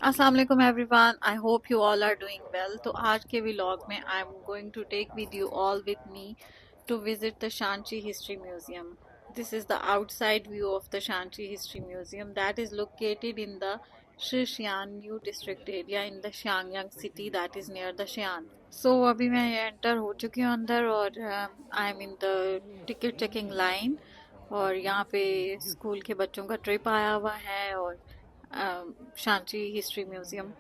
अस्सलाम वालेकुम everyone, I hope you all are doing well. तो आज के व्लॉग में I am going to take with you all with me to visit the Shaanxi History Museum. This is the outside view of the Shaanxi History Museum that is located in the Xixian new district area in the Xianyang city that is near the Xi'an. So अभी मैं enter हो चुकी हूँ अंदर और I am in the ticket checking line. और यहाँ पे स्कूल के बच्चों का ट्रिप आया हुआ है और शांची हिस्ट्री म्यूजियम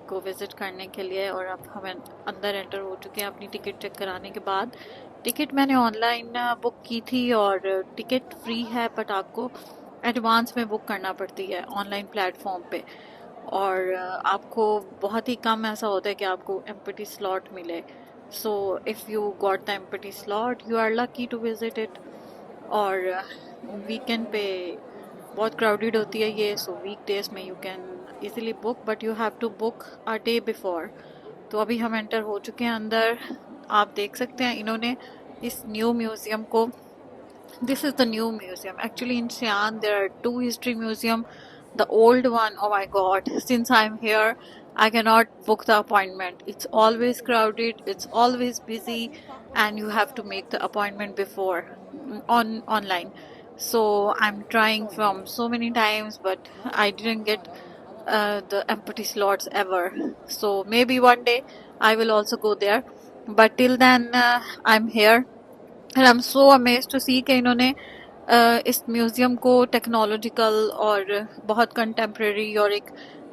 को विजिट करने के लिए। और अब हम अंदर एंटर हो चुके हैं अपनी टिकट चेक कराने के बाद। टिकट मैंने ऑनलाइन बुक की थी और टिकट फ्री है, बट आपको एडवांस में बुक करना पड़ती है ऑनलाइन प्लेटफॉर्म पे। और आपको बहुत ही कम ऐसा होता है कि आपको एम्प्टी स्लॉट मिले। So if you got the empty slot you are lucky to visit it. और वीकेंड पे बहुत क्राउडेड होती है ये, सो वीक डेज में you can easily book, but you have to book a day before. तो अभी हम एंटर हो चुके हैं अंदर। आप देख सकते हैं इन्होंने इस न्यू म्यूजियम को, this is the new museum. Actually, in Xi'an, there are two history museum. The old one, oh my God! Since I'm here, I cannot book the appointment. It's always crowded. It's always busy, and you have to make the appointment before online. So I'm trying from so many times, but I didn't get the empty slots ever. So maybe one day I will also go there. But till then, I'm here. And I am so amazed to see कि इन्होंने इस museum को technological और बहुत contemporary और एक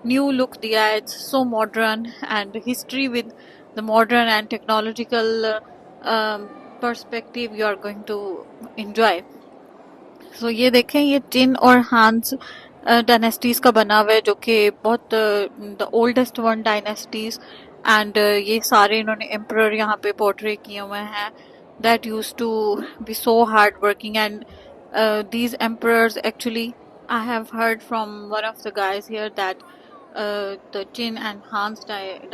new look दिया है। It's so modern and history with the modern and technological perspective you are going to enjoy. So ये देखें, ये चिन और हांस डायनेस्टीज का बना हुआ है, जो कि बहुत the oldest one dynasties. And ये सारे इन्होंने एम्परर यहाँ पे पोर्ट्रे किए हुए हैं that used to be so hard working. And these emperors, actually, I have heard from one of the guys here that the Qin and Han's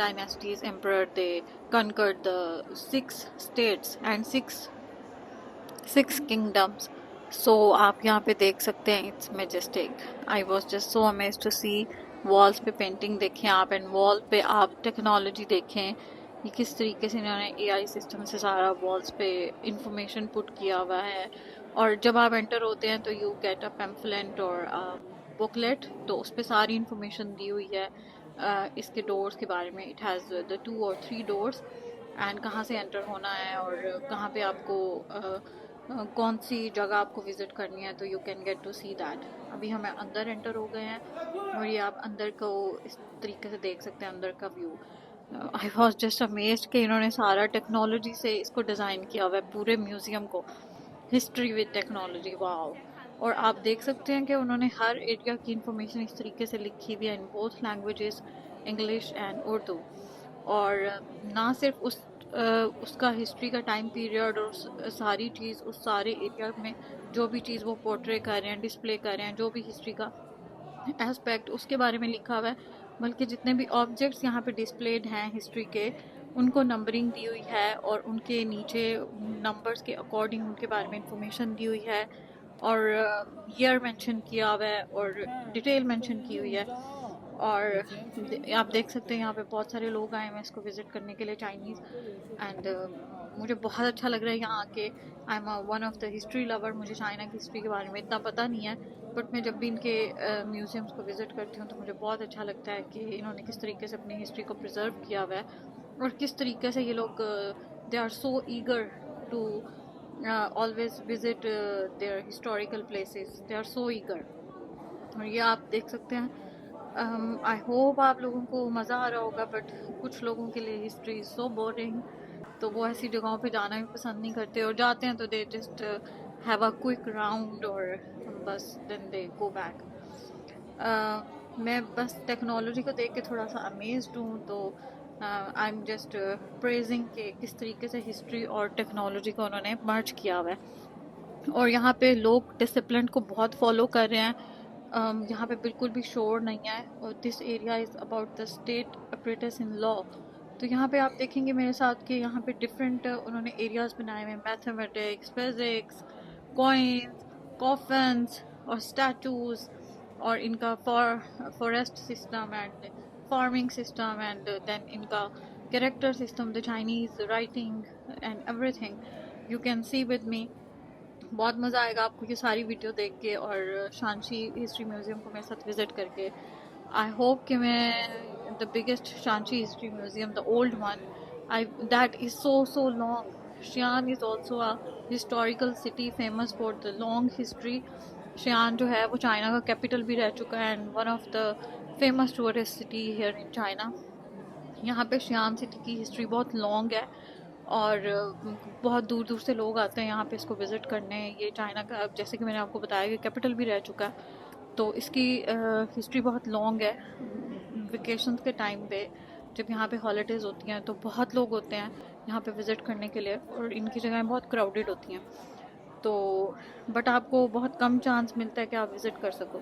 dynasties emperor, they conquered the 6 states and six kingdoms. So आप यहाँ पे देख सकते हैं, it's majestic. I was just so amazed to see walls पे painting देखें आप, and wall पे आप टेक्नोलॉजी देखें ये किस तरीके से इन्होंने एआई सिस्टम से सारा वॉल्स पे इंफॉर्मेशन पुट किया हुआ है। और जब आप एंटर होते हैं तो यू गेट अ पैम्फलेट और बुकलेट, तो उस पर सारी इंफॉर्मेशन दी हुई है इसके डोर्स के बारे में। It has the 2 or 3 doors and कहाँ से एंटर होना है और कहाँ पे आपको कौन सी जगह आपको विजिट करनी है, तो you can get to see that. अभी हम अंदर एंटर हो गए हैं और ये आप अंदर को इस तरीके से देख सकते हैं अंदर का view. I was just amazed कि इन्होंने सारा टेक्नोलॉजी से इसको डिज़ाइन किया हुआ है पूरे म्यूज़ियम को, हिस्ट्री विद टेक्नोलॉजी, वाओ। और आप देख सकते हैं कि उन्होंने हर एरिया की इंफॉर्मेशन इस तरीके से लिखी हुई है in both languages, English and Urdu. और ना सिर्फ उसका हिस्ट्री का टाइम पीरियड और सारी चीज़ उस सारे एरिया में जो भी चीज़ वो पोर्ट्रे कर रहे हैं, डिस्प्ले कर रहे हैं, जो भी हिस्ट्री का एस्पेक्ट उसके बारे में लिखा हुआ है, बल्कि जितने भी ऑब्जेक्ट्स यहाँ पे डिस्प्लेड हैं हिस्ट्री के, उनको नंबरिंग दी हुई है और उनके नीचे नंबर्स के अकॉर्डिंग उनके बारे में इंफॉर्मेशन दी हुई है और ईयर मेंशन किया हुआ है और डिटेल मेंशन की हुई है। और आप देख सकते हैं यहाँ पे बहुत सारे लोग आए हैं इसको विज़िट करने के लिए, चाइनीज़। एंड मुझे बहुत अच्छा लग रहा है यहाँ आके। I am one of the history lover, मुझे चाइना की हिस्ट्री के बारे में इतना पता नहीं है, बट मैं जब भी इनके म्यूज़ियम्स को विज़िट करती हूँ तो मुझे बहुत अच्छा लगता है कि इन्होंने किस तरीके से अपनी हिस्ट्री को प्रिजर्व किया हुआ है और किस तरीके से ये लोग they are so eager to always visit their historical places, they are so eager. और ये आप देख सकते हैं। आई होप आप लोगों को मज़ा आ रहा होगा, बट कुछ लोगों के लिए हिस्ट्री इज़ सो बोरिंग, तो वो ऐसी जगहों पे जाना भी पसंद नहीं करते, और जाते हैं तो they just have a quick round और बस देन दे गो बैक। मैं बस टेक्नोलॉजी को देख के थोड़ा सा अमेज्ड हूँ, तो आई एम जस्ट प्रेजिंग के किस तरीके से हिस्ट्री और टेक्नोलॉजी को उन्होंने मर्ज किया हुआ है। और यहाँ पे लोग डिसिप्लिन को बहुत फॉलो कर रहे हैं। यहाँ पे बिल्कुल भी शोर नहीं है। और this area is about the state apparatus in law. तो यहाँ पे आप देखेंगे मेरे साथ कि यहाँ पे डिफरेंट उन्होंने एरियाज बनाए हुए हैं, मैथमेटिक्स, फिजिक्स, कॉइन्स, कॉफन्स और स्टैचूज, और इनका forest system and farming system and then इनका character system, the Chinese writing and everything. You can see with me. बहुत मज़ा आएगा आपको ये सारी वीडियो देख के और शांशी हिस्ट्री म्यूज़ियम को मेरे साथ विजिट करके. आई होप कि मैं the biggest Shaanxi history museum, the old one, I that is so long. Xi'an is also a historical city famous for the long history. Xi'an जो है वो चाइना का कैपिटल भी रह चुका है and one of the famous tourist city here in China. यहाँ पे शियान सिटी की हिस्ट्री बहुत लॉन्ग है और बहुत दूर दूर से लोग आते हैं यहाँ पे इसको विज़िट करने. ये चाइना का, जैसे कि मैंने आपको बताया, कि कैपिटल भी रह चुका है, तो इसकी हिस्ट्री बहुत लॉन्ग है. वेकेशंस के टाइम पे जब यहाँ पे हॉलीडेज़ होती हैं तो बहुत लोग होते हैं यहाँ पे विज़िट करने के लिए और इनकी जगहें बहुत क्राउडेड होती हैं. तो बट आपको बहुत कम चांस मिलता है कि आप विज़िट कर सको.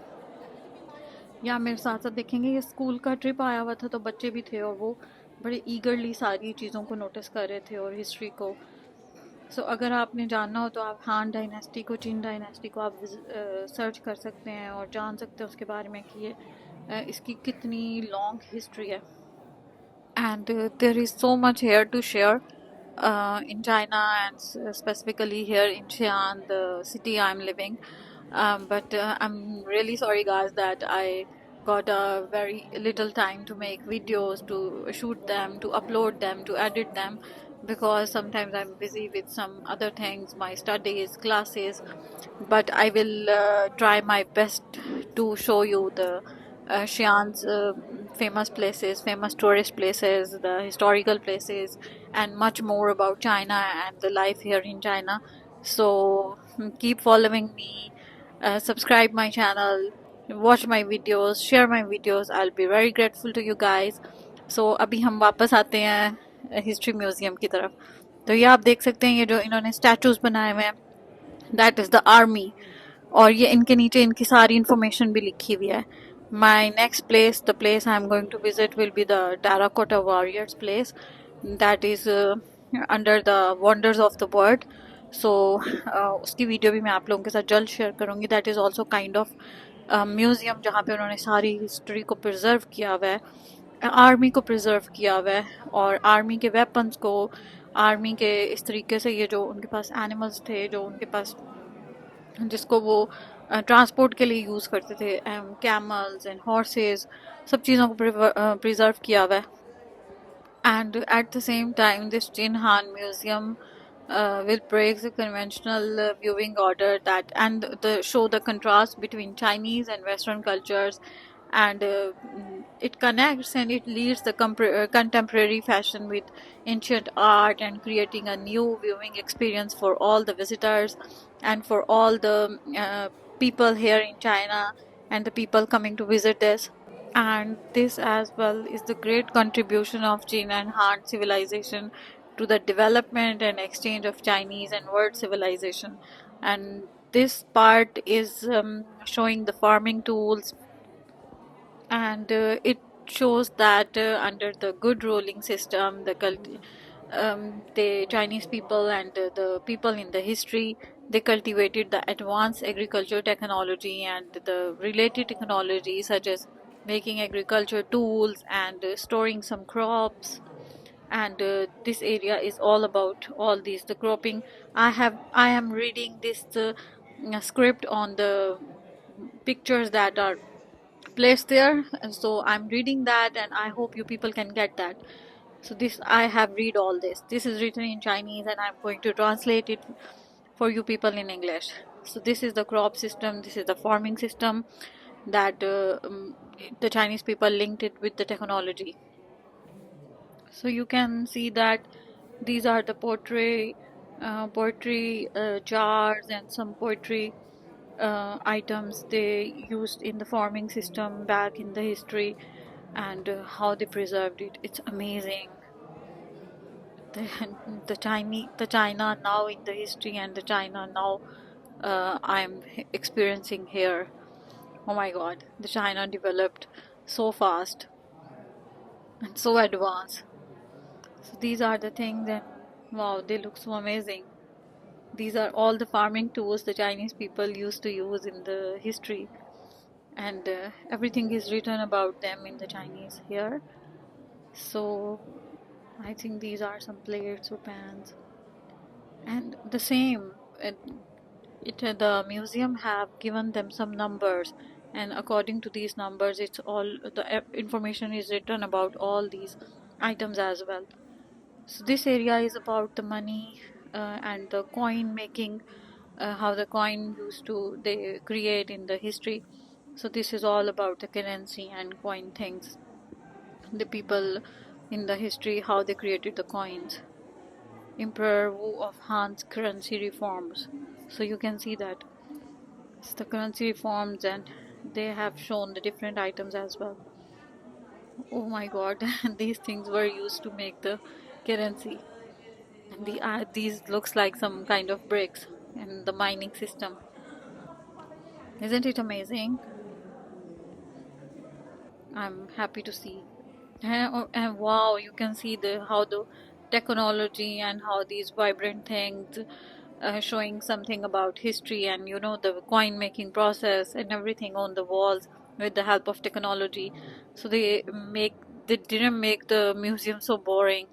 या मेरे साथ साथ देखेंगे ये स्कूल का ट्रिप आया हुआ था तो बच्चे भी थे और वो बड़े ईगरली सारी चीज़ों को नोटिस कर रहे थे और हिस्ट्री को. सो अगर आपने जानना हो तो आप हान डायनेस्टी को, चिन डायनेस्टी को आप सर्च कर सकते हैं और जान सकते हैं उसके बारे में कि ये इसकी कितनी लॉन्ग हिस्ट्री है. And there is so much here to share in China and specifically here in Xi'an, the city I'm living. But I'm really sorry, guys, that I got a very little time to make videos, to shoot them, to upload them, to edit them, because sometimes I'm busy with some other things, my studies, classes. But I will try my best to show you the Xi'an's famous places, famous tourist places, the historical places, and much more about China and the life here in China. So keep following me, subscribe my channel, watch my videos, share my videos. I'll be very grateful to you guys. So अभी हम वापस आते हैं history museum की तरफ. तो ये आप देख सकते हैं, ये जो इन्होंने स्टैचूज बनाए हुए हैं, दैट इज़ द आर्मी. और ये इनके नीचे इनकी सारी इंफॉर्मेशन भी लिखी हुई है. My next place, the place I'm going to visit, will be the Terracotta Warriors place. That is under the Wonders of the World. So उसकी वीडियो भी मैं आप लोगों के साथ जल्द शेयर करूँगी. That is also kind of museum जहाँ पे उन्होंने सारी हिस्ट्री को प्रिजर्व किया हुआ है, आर्मी को प्रिजर्व किया हुआ है और आर्मी के वेपन्स को, आर्मी के इस तरीके से ये जो उनके पास एनिमल्स थे, जो उनके पास जिसको वो ट्रांसपोर्ट के लिए यूज़ करते थे, कैमल्स एंड हॉर्सेस, सब चीज़ों को प्रिजर्व किया हुआ है. And at the same time, this Jinhan Museum will break the conventional viewing order that and the show the contrast between Chinese and Western cultures, and it connects and it leads the contemporary fashion with ancient art and creating a new viewing experience for all the visitors and for all the people here in China and the people coming to visit this. And this as well is the great contribution of Jin and Han civilization to the development and exchange of Chinese and world civilization. And this part is showing the farming tools, and it shows that under the good ruling system, the Chinese people and the people in the history, they cultivated the advanced agriculture technology and the related technology such as making agriculture tools and storing some crops. And this area is all about all these, the cropping. I am reading this script on the pictures that are placed there, and so I'm reading that and I hope you people can get that. So this, I have read all this is written in Chinese and I'm going to translate it for you people in English. So this is the crop system, this is the farming system that the Chinese people linked it with the technology. So you can see that these are the poetry jars and some poetry items they used in the farming system back in the history, and how they preserved it. It's amazing. The, the China now in the history and the China now I'm experiencing here. Oh my God, the China developed so fast and so advanced. So these are the things, and wow, they look so amazing. These are all the farming tools the Chinese people used to use in the history. and everything is written about them in the Chinese here. So I think these are some plates or pans, and the same. The museum have given them some numbers, and according to these numbers, it's all the information is written about all these items as well. So this area is about the money and the coin making, how the coin used to they create in the history. So this is all about the currency and coin things. The people in the history, how they created the coins. Emperor Wu of Han's currency reforms. So you can see that it's the currency reforms, and they have shown the different items as well. Oh my god, these things were used to make the currency. And these looks like some kind of bricks in the mining system. Isn't it amazing? I'm happy to see. And wow, you can see the how the technology and how these vibrant things showing something about history, and the coin making process and everything on the walls with the help of technology. So they didn't make the museum so boring.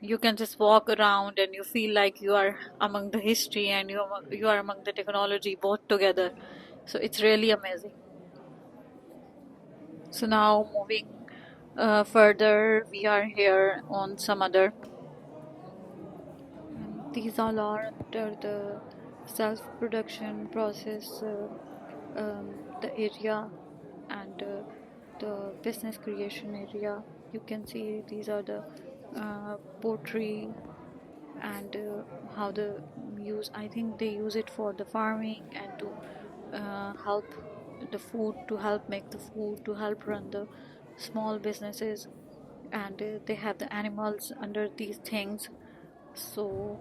You can just walk around and you feel like you are among the history and you are among the technology both together. So it's really amazing. So now moving further, we are here on some other, and these all are under the self-production process, the area, and the business creation area. You can see these are the pottery, and how the use. I think they use it for the farming and to help the food, to help make the food, to help run the small businesses, and they have the animals under these things. So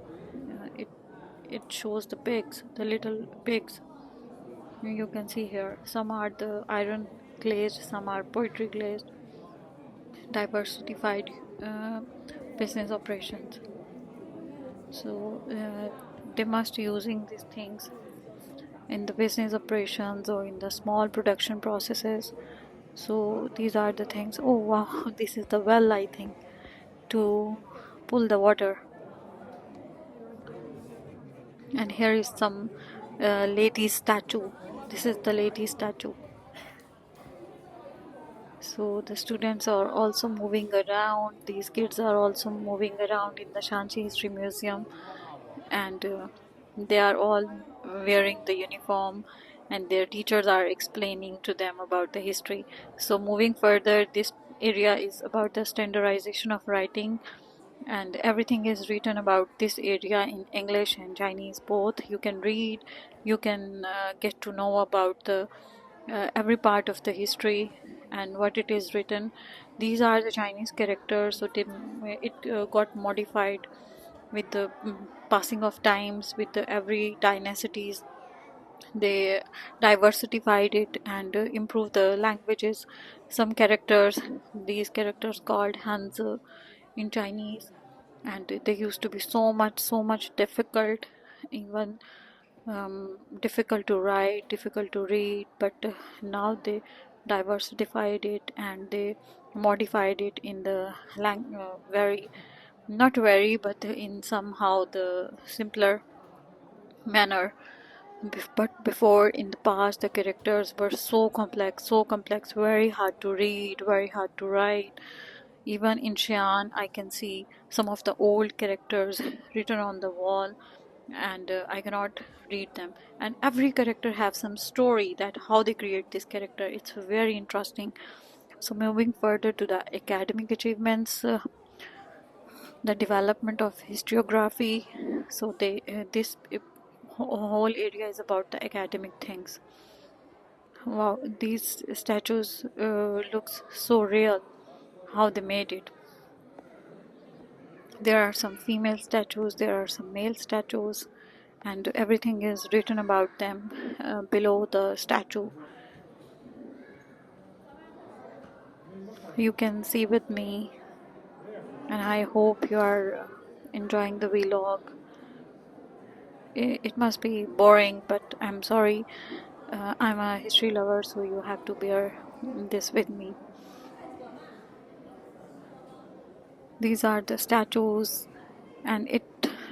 it shows the pigs, the little pigs. You can see here some are the iron glazed, some are poetry glazed. Diversified uh, business operations. So they must using these things in the business operations or in the small production processes. So these are the things. Oh wow, this is the well, I think, to pull the water. And here is some lady statue. This is the lady statue. So the students are also moving around. These kids are also moving around in the Shaanxi History Museum, and they are all wearing the uniform, and their teachers are explaining to them about the history. So moving further, this area is about the standardization of writing, and everything is written about this area in English and Chinese both. You can read, you can get to know about the every part of the history and what it is written. These are the Chinese characters, so it got modified with the passing of times, with the every dynasties. They diversified it and improved the languages. Some characters, these characters called Hanzi in Chinese, and they used to be so much difficult, even difficult to write, difficult to read, but now they diversified it and they modified it in the very, not very, but in somehow the simpler manner. But before, in the past, the characters were so complex, very hard to read, very hard to write. Even in Xi'an, I can see some of the old characters written on the wall, and I cannot read them. And every character have some story that how they create this character. It's very interesting. So moving further to the academic achievements, the development of historiography. So this whole area is about the academic things. Wow, these statues looks so real. How they made it. There are some female statues, there are some male statues, and everything is written about them below the statue. You can see with me, and I hope you are enjoying the vlog. It must be boring, but I'm sorry. I'm a history lover, so you have to bear this with me. These are the statues, and it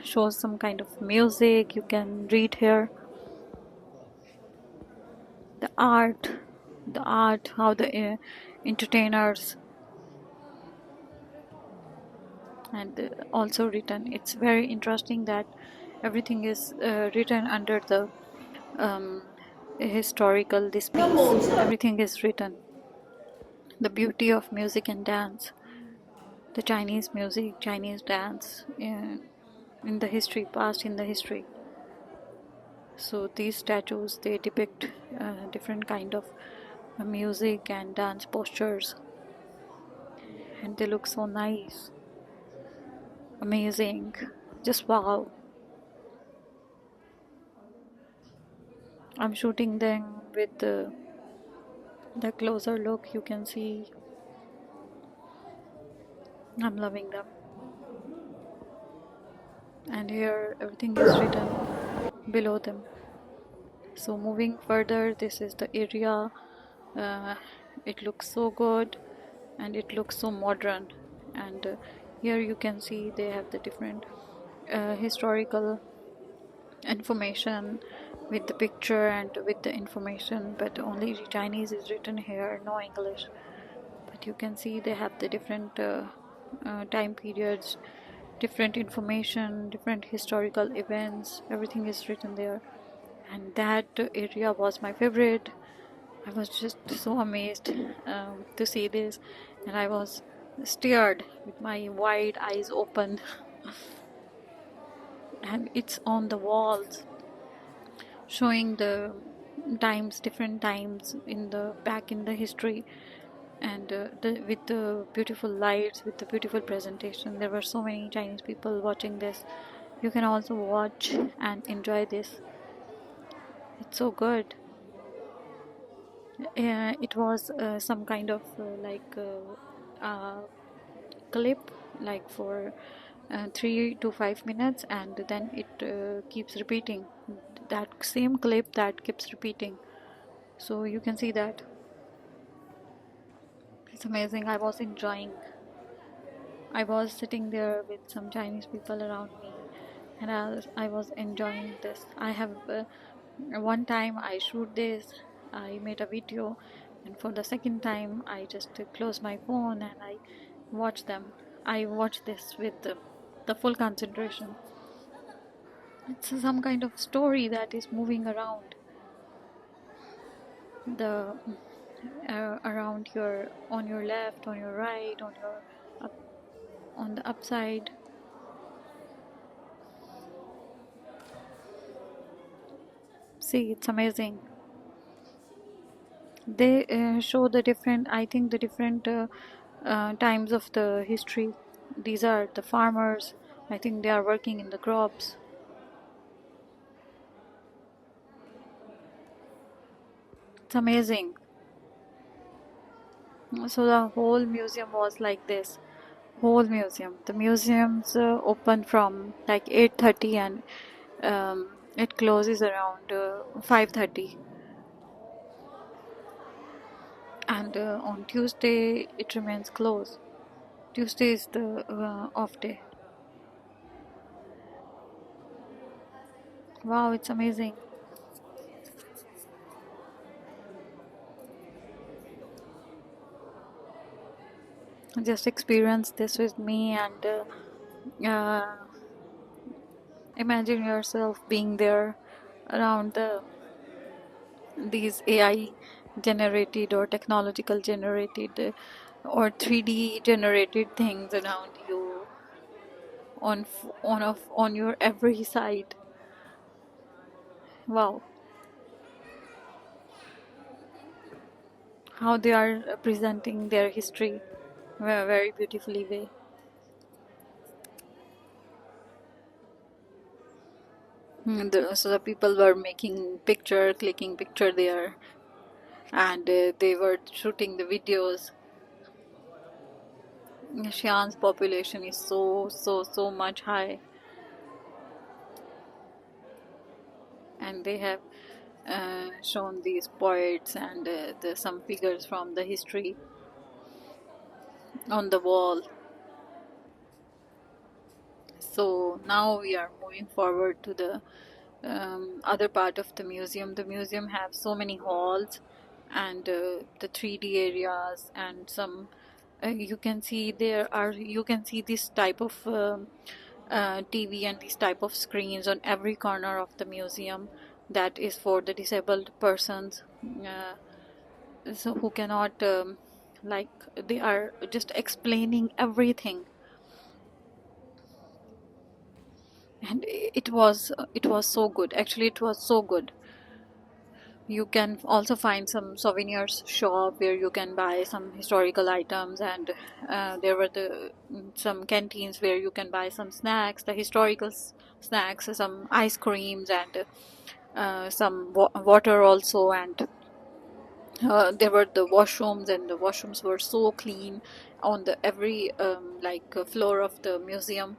shows some kind of music you can read here. The art, how the entertainers, and also written. It's very interesting that everything is written under the um, historical this piece. Everything is written. The beauty of music and dance, the Chinese music, Chinese dance in the history, past in the history. So these statues, they depict different kind of music and dance postures, and they look so nice, amazing, just wow. I'm shooting them with the closer look. You can see I'm loving them. And here everything is written below them. So moving further, this is the area. uh, it looks so good, and it looks so modern. And here you can see they have the different historical information with the picture and with the information, but only Chinese is written here, no English. But you can see they have the different time periods, different information, different historical events, everything is written there. And that area was my favorite. I was just so amazed to see this, and I was stared with my wide eyes open. And it's on the walls, showing the times, different times in the back in the history, and with the beautiful lights, with the beautiful presentation. There were so many Chinese people watching this. You can also watch and enjoy this. It's so good. It was some kind of clip, like for 3 to 5 minutes, and then it keeps repeating. That same clip that keeps repeating. So you can see that. It's amazing. I was enjoying. I was sitting there with some Chinese people around me, and I was enjoying this. I have one time I shoot this, I made a video, and for the second time I just closed my phone and I watch them. I watch this with the full concentration. It's some kind of story that is moving around the around your, on your left, on your right, on your up, on the upside. See, it's amazing. They show the different, I think the different times of the history. These are the farmers. I think they are working in the crops. It's amazing. So the whole museum was like this. Whole museum. The museum's open from like 8:30, and it closes around 5:30. And on Tuesday it remains closed. Tuesday is the off day. Wow, it's amazing. Just experience this with me, and imagine yourself being there around these AI generated or technological generated or 3D generated things around you, on your every side. Wow, how they are presenting their history very, very beautifully way. So the people were making picture, clicking picture there, and they were shooting the videos. Xi'an's population is so much high, and they have shown these poets and some figures from the history on the wall. So now we are moving forward to the other part of the museum. The museum have so many halls and the 3D areas and some you can see you can see this type of TV and these type of screens on every corner of the museum that is for the disabled persons, so who cannot like they are just explaining everything. And it was so good, actually it was so good. You can also find some souvenirs shop where you can buy some historical items, and there were some canteens where you can buy some snacks, the historical snacks, some ice creams, and some water also. And there were the washrooms, and the washrooms were so clean on the every floor of the museum.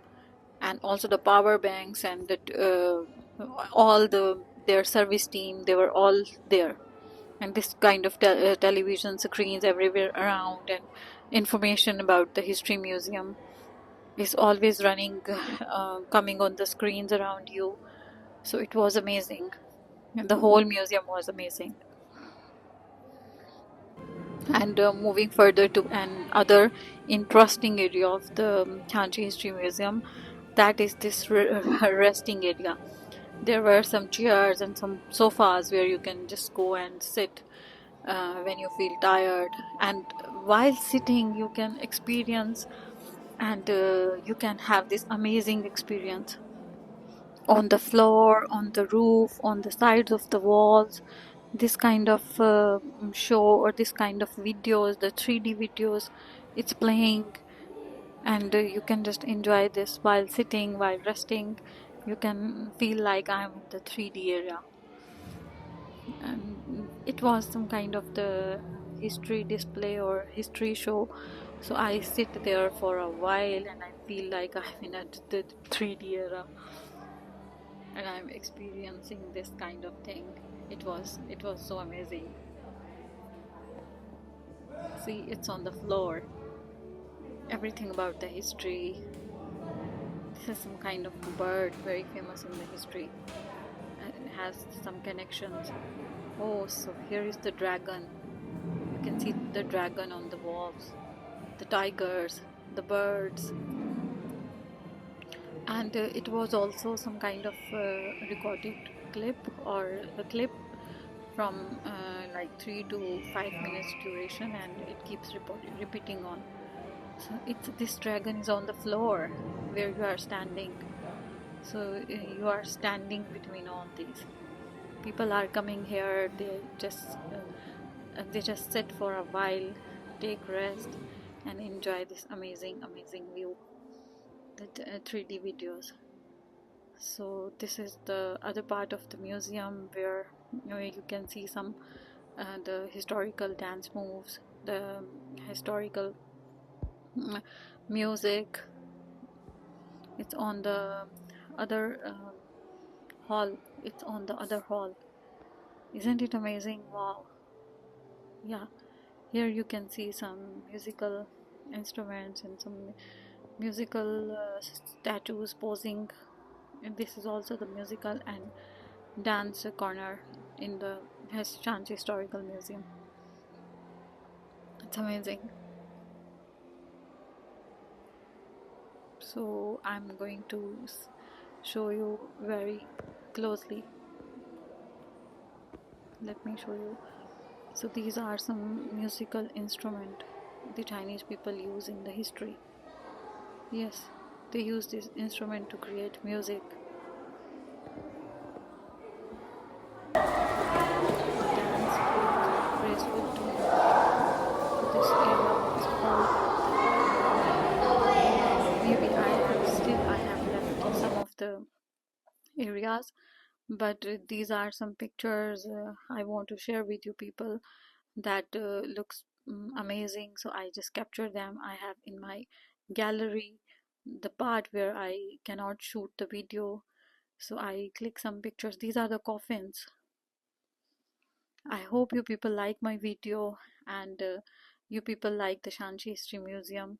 And also the power banks and all their service team, they were all there. And this kind of television screens everywhere around, and information about the history museum is always running, coming on the screens around you. So it was amazing, and the whole museum was amazing. And moving further to another interesting area of the Xi'an History Museum, that is this resting area. There were some chairs and some sofas where you can just go and sit when you feel tired. And while sitting, you can experience, and you can have this amazing experience on the floor, on the roof, on the sides of the walls. This kind of show, or this kind of videos, the 3D videos, it's playing. And you can just enjoy this while sitting, while resting. You can feel like I'm in the 3D area. And it was some kind of the history display or history show. So I sit there for a while and I feel like I'm in the 3D era, and I'm experiencing this kind of thing. It was so amazing. See, it's on the floor. Everything about the history. This is some kind of bird, very famous in the history, and it has some connections. Oh, so here is the dragon. You can see the dragon on the walls, the tigers, the birds. And it was also some kind of recorded clip, or a clip from like 3 to 5 minutes duration, and it keeps repeating on. So it's this dragon is on the floor where you are standing. So you are standing between all these. People are coming here. They just sit for a while, take rest, and enjoy this amazing view. The 3D videos. So this is the other part of the museum where you can see some the historical dance moves, the historical mm, music. It's on the other hall. It's on the other hall. Isn't it amazing? Wow. Yeah. Here you can see some musical instruments and some musical statues posing. And this is also the musical and dance corner in the Shaanxi Historical Museum. It's amazing. So I'm going to show you very closely. Let me show you. So these are some musical instrument the Chinese people use in the history. Yes, they use this instrument to create music, dance with graceful tune. So this area was all, maybe I have left some of the areas, but these are some pictures I want to share with you people that looks amazing. So I just capture them. I have in my gallery the part where I cannot shoot the video, so I click some pictures. These are the coffins. I hope you people like my video and you people like the Shaanxi History Museum.